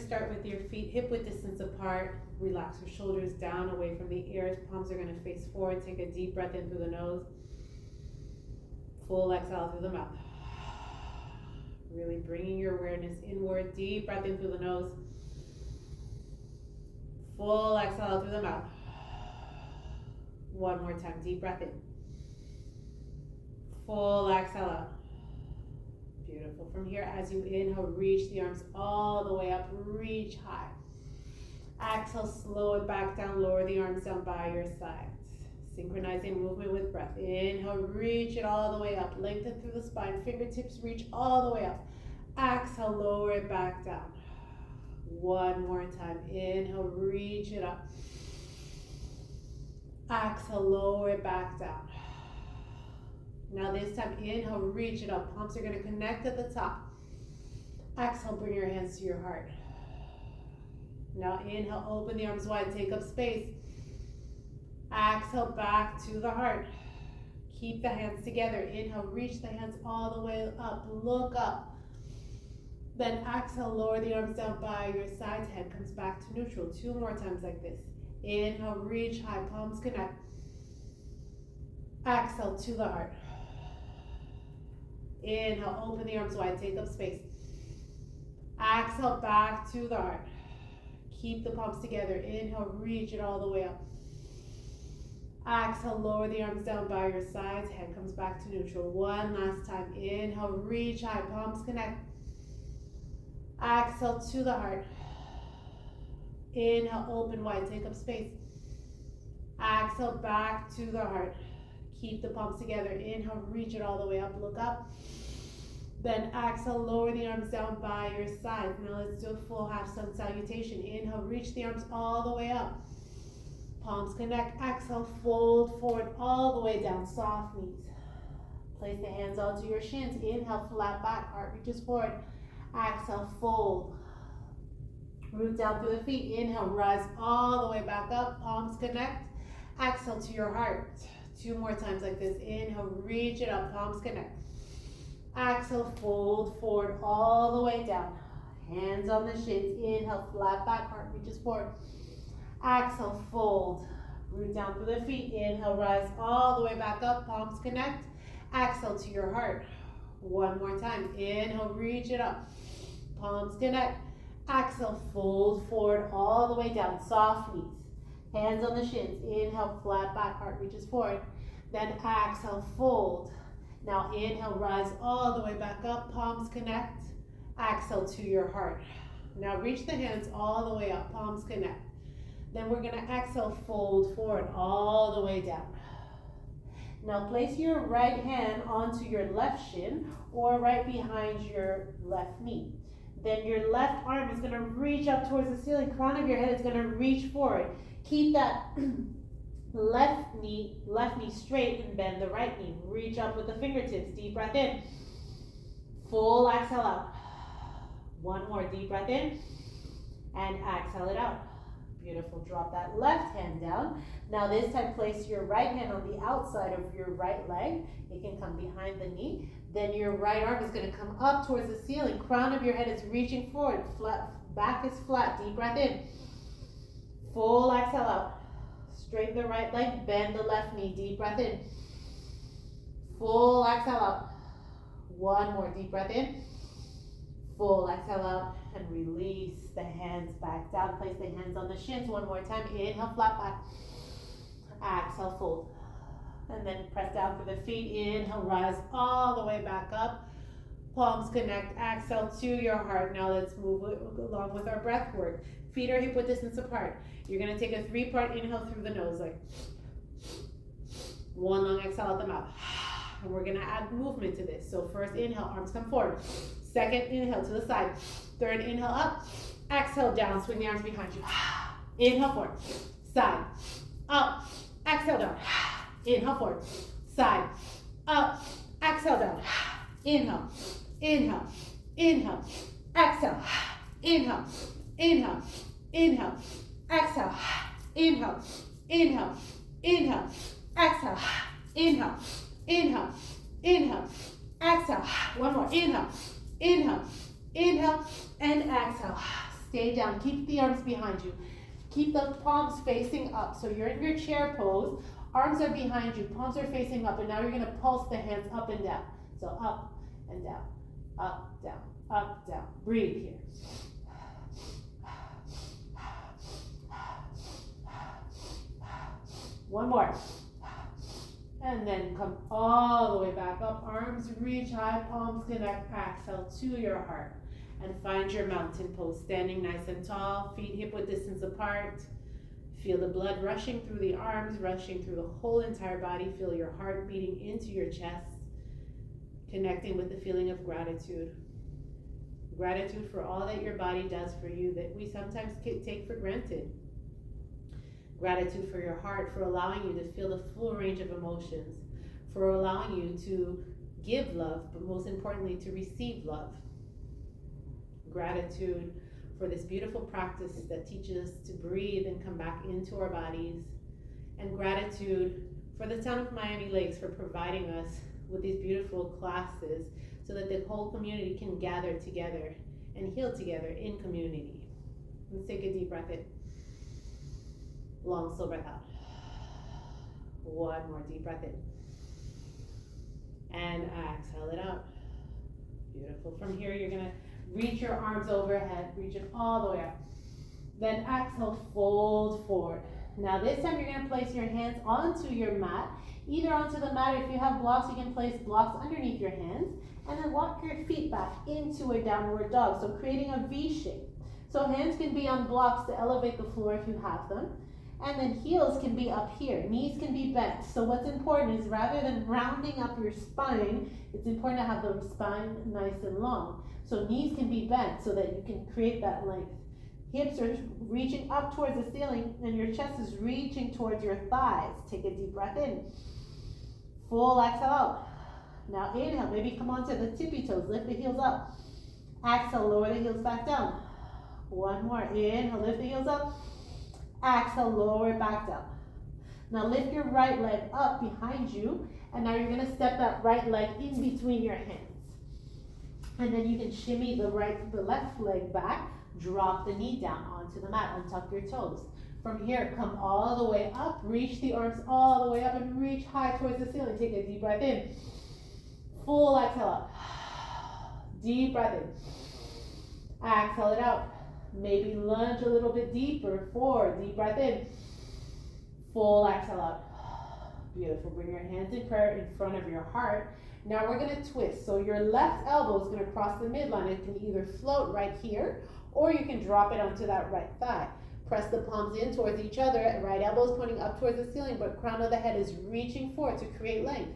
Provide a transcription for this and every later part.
start with your feet hip width distance apart. Relax your shoulders down away from the ears. Palms are gonna face forward. Take a deep breath in through the nose. Full exhale through the mouth. Really bringing your awareness inward. Deep breath in through the nose. Full exhale through the mouth. One more time. Deep breath in. Full exhale out. Beautiful. From here, as you inhale, reach the arms all the way up. Reach high. Exhale, slow it back down. Lower the arms down by your sides. Synchronizing movement with breath. Inhale, reach it all the way up. Lengthen through the spine. Fingertips reach all the way up. Exhale, lower it back down. One more time. Inhale, reach it up. Exhale, lower it back down. Now this time, inhale, reach it up. Palms are going to connect at the top. Exhale, bring your hands to your heart. Now inhale, open the arms wide, take up space. Exhale, back to the heart. Keep the hands together. Inhale, reach the hands all the way up. Look up. Then exhale, lower the arms down by your sides. Head comes back to neutral. 2 more times like this. Inhale, reach high, palms connect. Exhale, to the heart. Inhale, open the arms wide, take up space. Exhale, back to the heart. Keep the palms together. Inhale, reach it all the way up. Exhale, lower the arms down by your sides. Head comes back to neutral. One last time. Inhale, reach high, palms connect. Exhale, to the heart. Inhale, open wide, take up space. Exhale, back to the heart. Keep the palms together. Inhale, reach it all the way up, look up. Then exhale, lower the arms down by your sides. Now let's do a full half sun salutation. Inhale, reach the arms all the way up. Palms connect. Exhale, fold forward all the way down, soft knees. Place the hands onto your shins. Inhale, flat back, heart reaches forward. Exhale, fold. Root down through the feet. Inhale, rise all the way back up. Palms connect. Exhale to your heart. 2 more times like this. Inhale, reach it up. Palms connect. Exhale, fold forward all the way down. Hands on the shins. Inhale, flat back, heart reaches forward. Exhale, fold. Root down through the feet. Inhale, rise all the way back up. Palms connect. Exhale to your heart. 1 more time. Inhale, reach it up. Palms connect. Exhale, fold forward all the way down. Soft knees. Hands on the shins. Inhale, flat back, heart reaches forward. Then exhale, fold. Now inhale, rise all the way back up. Palms connect. Exhale to your heart. Now reach the hands all the way up. Palms connect. Then we're going to exhale, fold forward all the way down. Now place your right hand onto your left shin or right behind your left knee. Then your left arm is going to reach up towards the ceiling. Crown of your head is going to reach forward. Keep that left knee straight and bend the right knee. Reach up with the fingertips. Deep breath in. Full exhale out. 1 more deep breath in and exhale it out. Beautiful. Drop that left hand down. Now this time place your right hand on the outside of your right leg. It can come behind the knee. Then your right arm is going to come up towards the ceiling. Crown of your head is reaching forward. Flat, back is flat. Deep breath in. Full exhale out. Straighten the right leg. Bend the left knee. Deep breath in. Full exhale out. 1 more deep breath in. Full exhale out and release the hands back down. Place the hands on the shins 1 more time. Inhale, flat back. Exhale, fold. And then press down for the feet. Inhale, rise all the way back up. Palms connect. Exhale to your heart. Now let's move along with our breath work. Feet are hip width distance apart. You're going to take a 3-part inhale through the nose, like 1 long exhale out the mouth. And we're going to add movement to this. So first inhale, arms come forward. Second inhale to the side. Third inhale up. Exhale down. Swing the arms behind you. Inhale forward. Side. Up. Exhale down. Inhale forward. Side. Up. Exhale down. Inhale. Inhale. Inhale. Exhale. Inhale. Inhale. Inhale. Exhale. Inhale. Inhale. Inhale. Exhale. Inhale. Inhale. Inhale. Exhale. 1 more. Inhale. Inhale. Inhale. And exhale. stay down. Keep the arms behind you. Keep the palms facing up. So you're in your chair pose. Arms are behind you. Palms are facing up. And now you're going to pulse the hands up and down. So up and down, up, down, up, down. Breathe here. One more. And then come all the way back up. Arms reach high, palms connect. Exhale to your heart. And find your mountain pose. Standing nice and tall, feet hip-width distance apart. Feel the blood rushing through the arms, rushing through the whole entire body. Feel your heart beating into your chest. Connecting with the feeling of gratitude. Gratitude for all that your body does for you that we sometimes take for granted. Gratitude for your heart, for allowing you to feel the full range of emotions, for allowing you to give love, but most importantly, to receive love. Gratitude for this beautiful practice that teaches us to breathe and come back into our bodies. And gratitude for the town of Miami Lakes for providing us with these beautiful classes so that the whole community can gather together and heal together in community. Let's take a deep breath in. Long, slow breath out. One more deep breath in. And exhale it out. Beautiful. From here, you're gonna reach your arms overhead, reach it all the way up. Then exhale, fold forward. Now this time you're gonna place your hands onto your mat, either onto the mat, or if you have blocks, you can place blocks underneath your hands, and then walk your feet back into a downward dog, so creating a V shape. So hands can be on blocks to elevate the floor if you have them. And then heels can be up here, knees can be bent. So what's important is rather than rounding up your spine, it's important to have the spine nice and long. So knees can be bent so that you can create that length. Hips are reaching up towards the ceiling and your chest is reaching towards your thighs. Take a deep breath in. Full exhale out. Now inhale, maybe come onto the tippy toes, lift the heels up. Exhale, lower the heels back down. One more, inhale, lift the heels up. Exhale, lower it back down. Now lift your right leg up behind you, and now you're gonna step that right leg in between your hands. And then you can shimmy the left leg back, drop the knee down onto the mat, untuck your toes. From here, come all the way up, reach the arms all the way up and reach high towards the ceiling. Take a deep breath in. Full exhale out. Deep breath in. Exhale it out. Maybe lunge a little bit deeper. 4, deep breath in. Full exhale out. Beautiful. Bring your hands in prayer in front of your heart. Now we're going to twist. So your left elbow is going to cross the midline. It can either float right here, or you can drop it onto that right thigh. Press the palms in towards each other. Right elbow is pointing up towards the ceiling, but crown of the head is reaching forward to create length.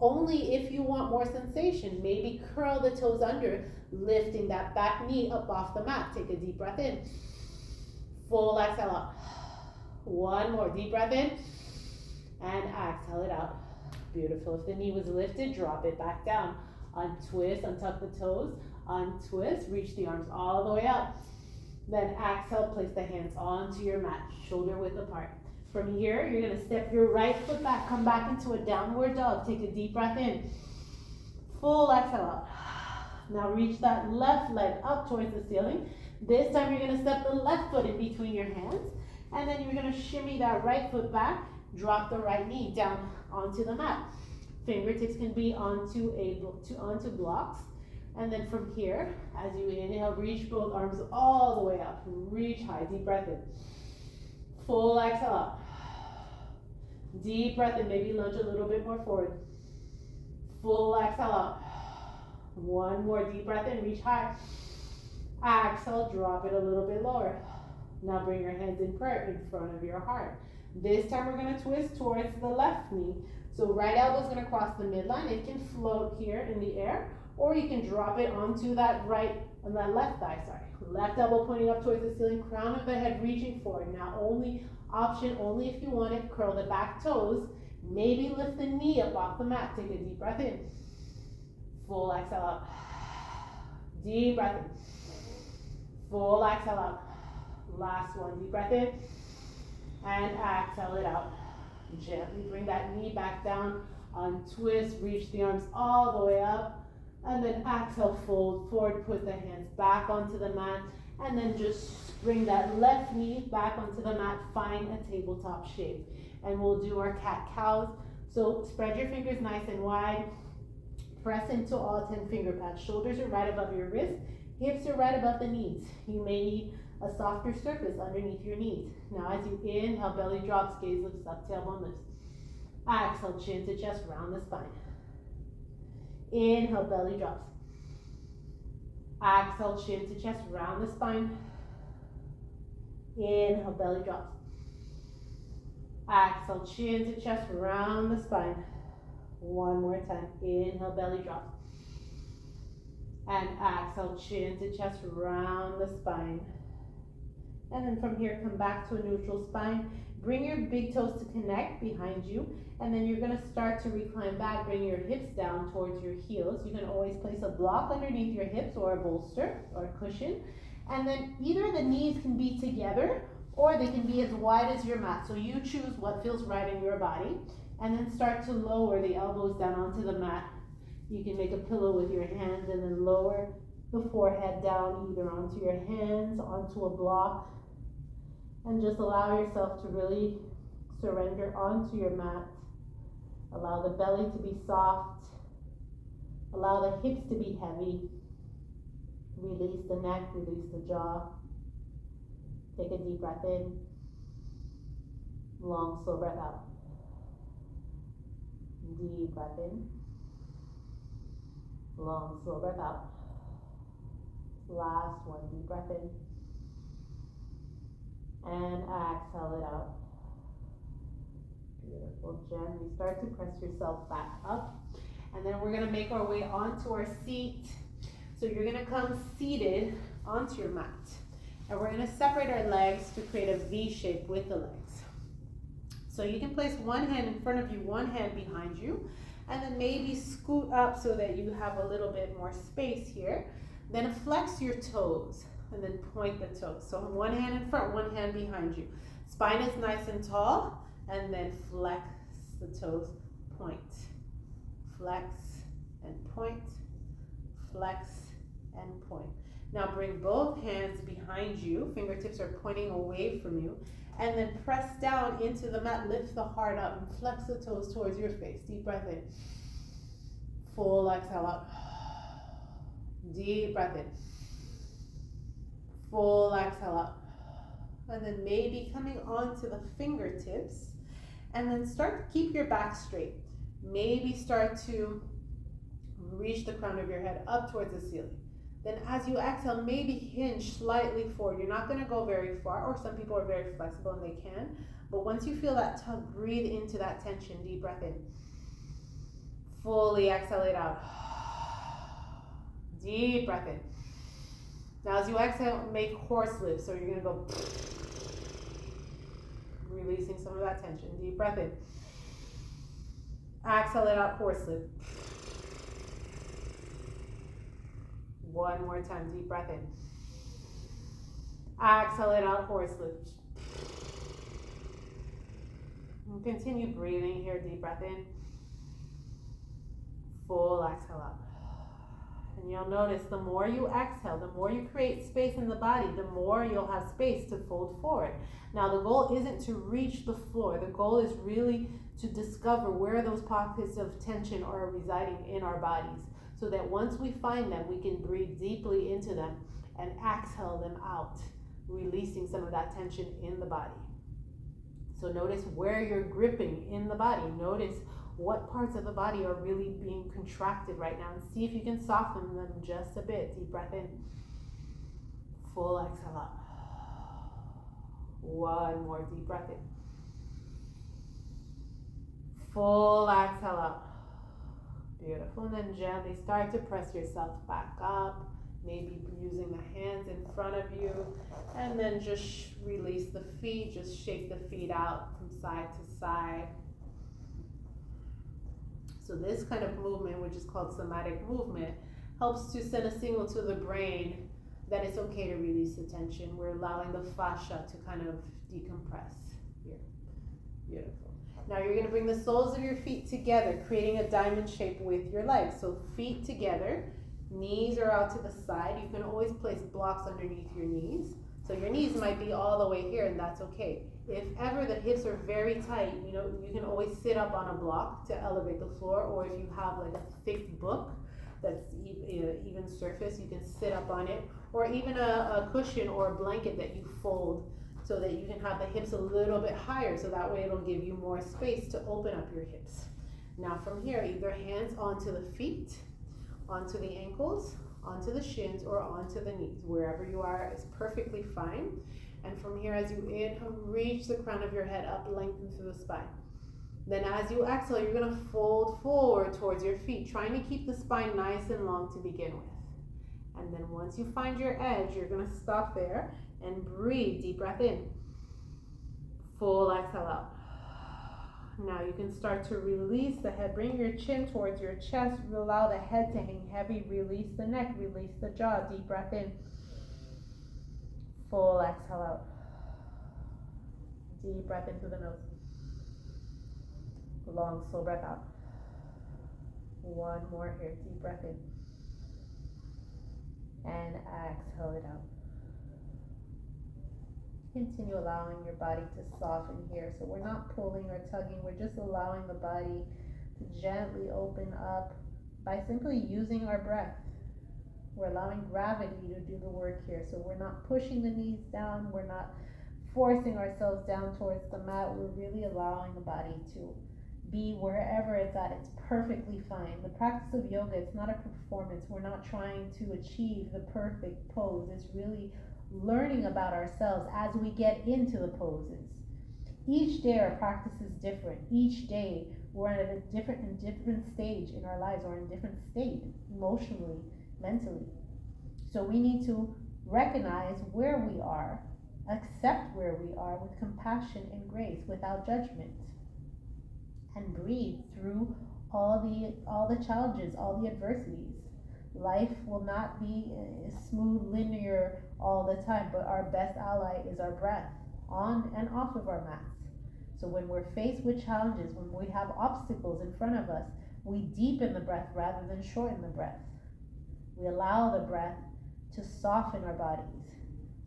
Only if you want more sensation, maybe curl the toes under, lifting that back knee up off the mat. Take a deep breath in. Full exhale out. One more deep breath in. And exhale it out. Beautiful. If the knee was lifted, drop it back down. Untwist, untuck the toes. Untwist, reach the arms all the way up. Then exhale, place the hands onto your mat, shoulder width apart. From here, you're going to step your right foot back, come back into a downward dog. Take a deep breath in. Full exhale out. Now reach that left leg up towards the ceiling. This time you're going to step the left foot in between your hands. And then you're going to shimmy that right foot back. Drop the right knee down onto the mat. Fingertips can be onto blocks. And then from here, as you inhale, reach both arms all the way up. Reach high. Deep breath in. Full exhale out. Deep breath in. Maybe lunge a little bit more forward. Full exhale out. One more deep breath in. Reach high. Exhale. Drop it a little bit lower. Now bring your hands in prayer in front of your heart. This time we're going to twist towards the left knee. So right elbow is going to cross the midline. It can float here in the air, or you can drop it onto that left thigh, Left elbow pointing up towards the ceiling, crown of the head reaching forward. Now only if you want it, curl the back toes. Maybe lift the knee up off the mat. Take a deep breath in. Full exhale out. Deep breath in. Full exhale out. Last one, deep breath in. And exhale it out. Gently bring that knee back down. Untwist, reach the arms all the way up. And then exhale, fold forward, put the hands back onto the mat. And then just bring that left knee back onto the mat, find a tabletop shape. And we'll do our cat-cows. So spread your fingers nice and wide. Press into all 10 finger pads. Shoulders are right above your wrists. Hips are right above the knees. You may need a softer surface underneath your knees. Now as you inhale, belly drops, gaze lifts up, tailbone lifts. Exhale, chin to chest, round the spine. Inhale, belly drops. Exhale, chin to chest, round the spine. Inhale, belly drops. Exhale, chin to chest, round the spine. One more time. Inhale, belly drops. And exhale, chin to chest, round the spine. And then from here, come back to a neutral spine. Bring your big toes to connect behind you. And then you're gonna start to recline back. Bring your hips down towards your heels. You can always place a block underneath your hips or a bolster or a cushion. And then either the knees can be together or they can be as wide as your mat. So you choose what feels right in your body. And then start to lower the elbows down onto the mat. You can make a pillow with your hands and then lower the forehead down either onto your hands, onto a block. And just allow yourself to really surrender onto your mat. Allow the belly to be soft. Allow the hips to be heavy. Release the neck, release the jaw. Take a deep breath in. Long, slow breath out. Deep breath in. Long, slow breath out. Last one, deep breath in. And exhale it out. Beautiful. Gently start to press yourself back up. And then we're gonna make our way onto our seat. So you're gonna come seated onto your mat. And we're gonna separate our legs to create a V shape with the legs. So you can place one hand in front of you, one hand behind you, and then maybe scoot up so that you have a little bit more space here. Then flex your toes and then point the toes. So one hand in front, one hand behind you. Spine is nice and tall, and then flex the toes, point. Flex and point, flex and point. Now bring both hands behind you, fingertips are pointing away from you, and then press down into the mat, lift the heart up, and flex the toes towards your face. Deep breath in. Full exhale out. Deep breath in. Full exhale out. And then maybe coming onto the fingertips, and then start to keep your back straight. Maybe start to reach the crown of your head up towards the ceiling. Then as you exhale, maybe hinge slightly forward. You're not gonna go very far, or some people are very flexible and they can. But once you feel that tug, breathe into that tension. Deep breath in. Fully exhale it out. Deep breath in. Now as you exhale, make horse lift. So you're gonna go, releasing some of that tension. Deep breath in. Exhale it out, horse lift. One more time, deep breath in. Exhale it out, horse lift. And continue breathing here, deep breath in. Full exhale out. And you'll notice the more you exhale, the more you create space in the body, the more you'll have space to fold forward. Now the goal isn't to reach the floor. The goal is really to discover where those pockets of tension are residing in our bodies, so that once we find them, we can breathe deeply into them and exhale them out, releasing some of that tension in the body. So notice where you're gripping in the body. Notice what parts of the body are really being contracted right now, and see if you can soften them just a bit. Deep breath in. Full exhale out. One more deep breath in. Full exhale out. Beautiful. And then gently start to press yourself back up, maybe using the hands in front of you, and then just release the feet. Just shake the feet out from side to side. So this kind of movement, which is called somatic movement, helps to send a signal to the brain that it's okay to release the tension. We're allowing the fascia to kind of decompress here. Beautiful. Now you're gonna bring the soles of your feet together, creating a diamond shape with your legs. So feet together, Knees are out to the side. You can always place blocks underneath your knees. So your knees might be all the way here, and that's okay. If ever the hips are very tight, you can always sit up on a block to elevate the floor, or if you have like a thick book that's even surface, you can sit up on it, or even a cushion or a blanket that you fold so that you can have the hips a little bit higher, so that way it'll give you more space to open up your hips. Now from here, either hands onto the feet, onto the ankles, onto the shins, or onto the knees. Wherever you are is perfectly fine. And from here, as you inhale, reach the crown of your head up, lengthen through the spine. Then as you exhale, you're gonna fold forward towards your feet, trying to keep the spine nice and long to begin with. And then once you find your edge, you're gonna stop there and breathe. Deep breath in. Full exhale out. Now you can start to release the head. Bring your chin towards your chest. Allow the head to hang heavy. Release the neck. Release the jaw. Deep breath in. Full exhale out. Deep breath in through the nose. Long, slow breath out. One more here. Deep breath in. And exhale it out. Continue allowing your body to soften here. So we're not pulling or tugging. We're just allowing the body to gently open up by simply using our breath. We're allowing gravity to do the work here. So we're not pushing the knees down. We're not forcing ourselves down towards the mat. We're really allowing the body to be wherever it's at. It's perfectly fine. The practice of yoga, it's not a performance. We're not trying to achieve the perfect pose. It's really learning about ourselves as we get into the poses. Each day our practice is different. Each day we're at a different stage in our lives, or in a different state emotionally, mentally. So we need to recognize where we are, accept where we are with compassion and grace, without judgment, and breathe through all the challenges, all the adversities. Life will not be smooth, linear all the time, but our best ally is our breath, on and off of our mats. So when we're faced with challenges, when we have obstacles in front of us, we deepen the breath rather than shorten the breath. We allow the breath to soften our bodies,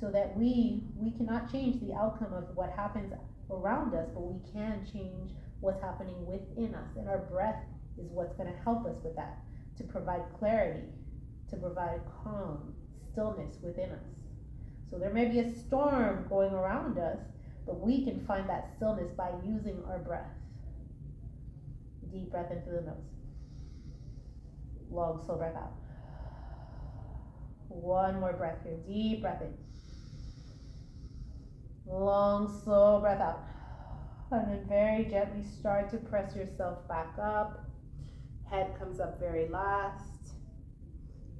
so that we cannot change the outcome of what happens around us, but we can change what's happening within us. And our breath is what's going to help us with that, to provide clarity, to provide calm, stillness within us. So there may be a storm going around us, but we can find that stillness by using our breath. Deep breath in through the nose. Long, slow breath out. One more breath here. Deep breath in. Long, slow breath out. And then very gently start to press yourself back up. Head comes up very last.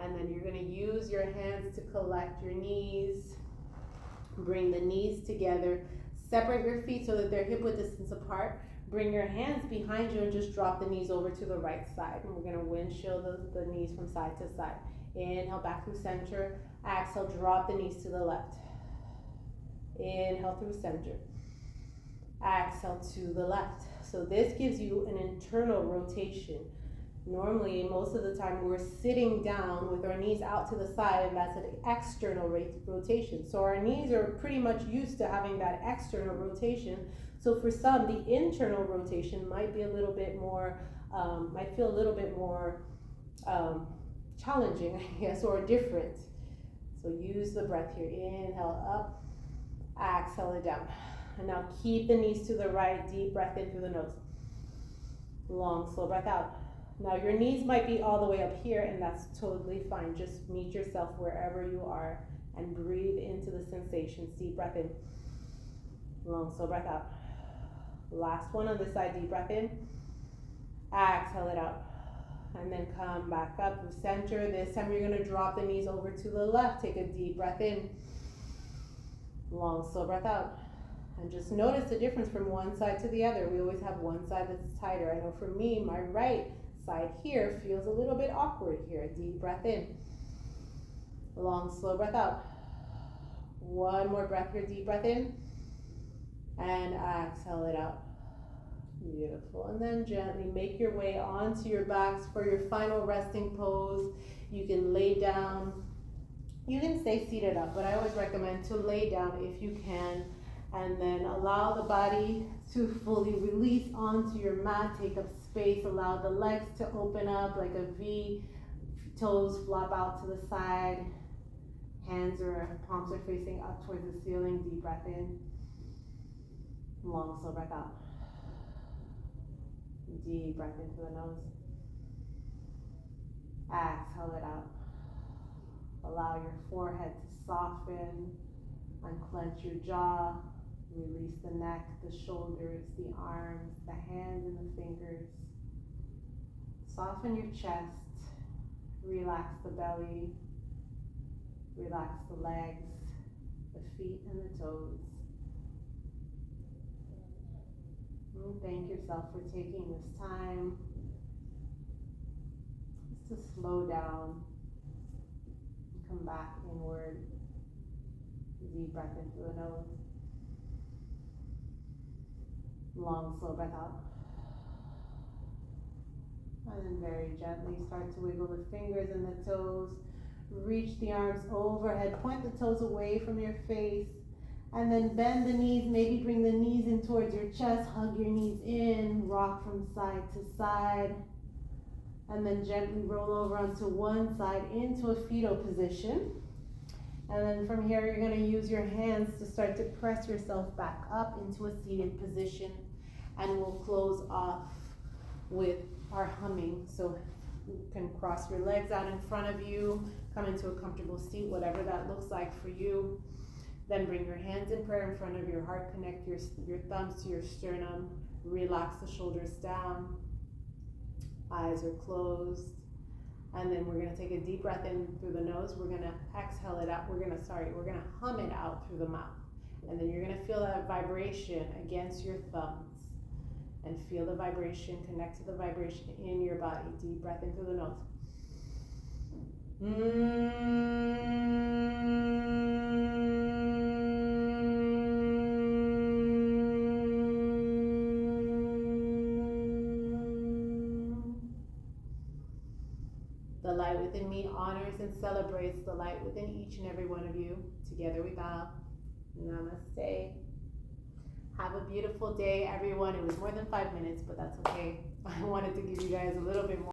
And then you're going to use your hands to collect your knees. Bring the knees together. Separate your feet so that they're hip-width distance apart. Bring your hands behind you and just drop the knees over to the right side. And we're going to windshield the knees from side to side. Inhale back through center. Exhale, drop the knees to the left. Inhale through center. Exhale to the left. So this gives you an internal rotation. Normally, most of the time, we're sitting down with our knees out to the side, and that's an external rotation. So our knees are pretty much used to having that external rotation. So for some, the internal rotation might be a little bit more, might feel a little bit more challenging, I guess, or different. So use the breath here. Inhale up, exhale it down. And now keep the knees to the right. Deep breath in through the nose. Long, slow breath out. Now your knees might be all the way up here, and that's totally fine. Just meet yourself wherever you are and breathe into the sensations. Deep breath in. Long, slow breath out. Last one on this side. Deep breath in. Exhale it out. And then come back up through center. This time you're going to drop the knees over to the left. Take a deep breath in. Long, slow breath out. And just notice the difference from one side to the other. We always have one side that's tighter. I know for me, my right side here feels a little bit awkward here. Deep breath in. Long, slow breath out. One more breath here. Deep breath in. And exhale it out. Beautiful. And then gently make your way onto your backs for your final resting pose. You can lay down. You can stay seated up, but I always recommend to lay down if you can. And then allow the body to fully release onto your mat. Take up space. Allow the legs to open up like a V. Toes flop out to the side. Hands or palms are facing up towards the ceiling. Deep breath in. Long, slow breath out. Deep breath in through the nose. Exhale it out. Allow your forehead to soften. Unclench your jaw. Release the neck, the shoulders, the arms, the hands, and the fingers. Soften your chest. Relax the belly. Relax the legs, the feet, and the toes. And thank yourself for taking this time just to slow down and come back inward. Deep breath in through the nose. Long, slow breath out. And then very gently start to wiggle the fingers and the toes. Reach the arms overhead. Point the toes away from your face. And then bend the knees. Maybe bring the knees in towards your chest. Hug your knees in. Rock from side to side. And then gently roll over onto one side into a fetal position. And then from here, you're going to use your hands to start to press yourself back up into a seated position. And we'll close off with our humming. So you can cross your legs out in front of you, come into a comfortable seat, whatever that looks like for you. Then bring your hands in prayer in front of your heart. Connect your thumbs to your sternum. Relax the shoulders down. Eyes are closed. And then we're going to take a deep breath in through the nose. We're going to exhale it out. We're going to hum it out through the mouth. And then you're going to feel that vibration against your thumbs. And feel the vibration, connect to the vibration in your body. Deep breath in through the nose. The light within me honors and celebrates the light within each and every one of you. Together we bow. Namaste. Have a beautiful day, everyone. It was more than 5 minutes, but that's okay. I wanted to give you guys a little bit more.